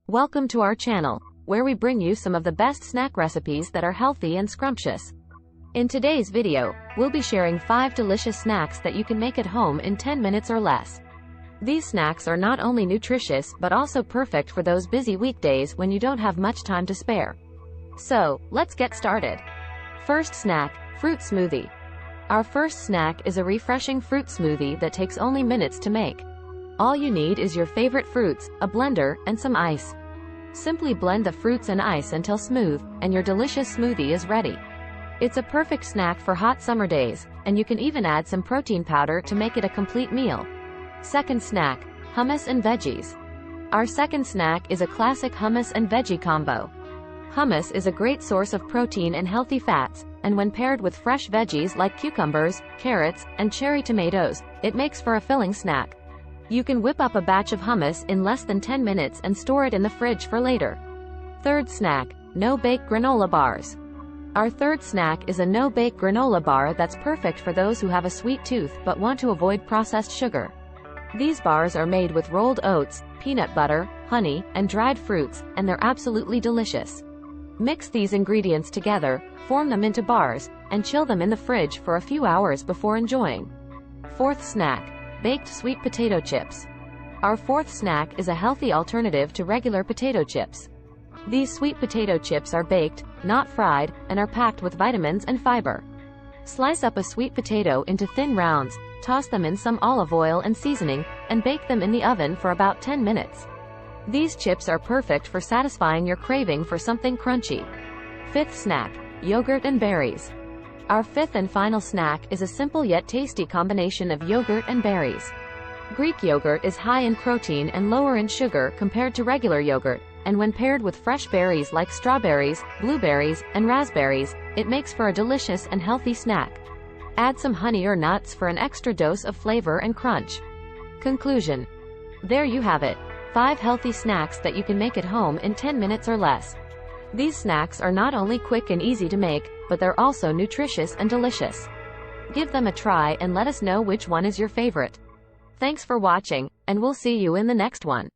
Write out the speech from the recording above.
Welcome to our channel, where we bring you some of the best snack recipes that are healthy and scrumptious. In today's video, we'll be sharing 5 delicious snacks that you can make at home in 10 minutes or less. These snacks are not only nutritious but also perfect for those busy weekdays when you don't have much time to spare. So, let's get started. First snack, fruit smoothie. Our first snack is a refreshing fruit smoothie that takes only minutes to make. All you need is your favorite fruits, a blender, and some ice. Simply blend the fruits and ice until smooth, and your delicious smoothie is ready. It's a perfect snack for hot summer days, and you can even add some protein powder to make it a complete meal. Second snack, hummus and veggies. Our second snack is a classic hummus and veggie combo. Hummus is a great source of protein and healthy fats, and when paired with fresh veggies like cucumbers, carrots, and cherry tomatoes, it makes for a filling snack. You can whip up a batch of hummus in less than 10 minutes and store it in the fridge for later. Third snack, no-bake granola bars. Our third snack is a no-bake granola bar that's perfect for those who have a sweet tooth but want to avoid processed sugar. These bars are made with rolled oats, peanut butter, honey, and dried fruits, and they're absolutely delicious. Mix these ingredients together, form them into bars, and chill them in the fridge for a few hours before enjoying. Fourth snack, baked sweet potato chips. Our fourth snack is a healthy alternative to regular potato chips. These sweet potato chips are baked, not fried, and are packed with vitamins and fiber. Slice up a sweet potato into thin rounds, toss them in some olive oil and seasoning, and bake them in the oven for about 10 minutes. These chips are perfect for satisfying your craving for something crunchy. Fifth snack, yogurt and berries. Our fifth and final snack is a simple yet tasty combination of yogurt and berries. Greek yogurt is high in protein and lower in sugar compared to regular yogurt, and when paired with fresh berries like strawberries, blueberries, and raspberries, it makes for a delicious and healthy snack. Add some honey or nuts for an extra dose of flavor and crunch. Conclusion. There you have it, 5 healthy snacks that you can make at home in 10 minutes or less. These snacks are not only quick and easy to make, but they're also nutritious and delicious. Give them a try and let us know which one is your favorite. Thanks for watching, and we'll see you in the next one.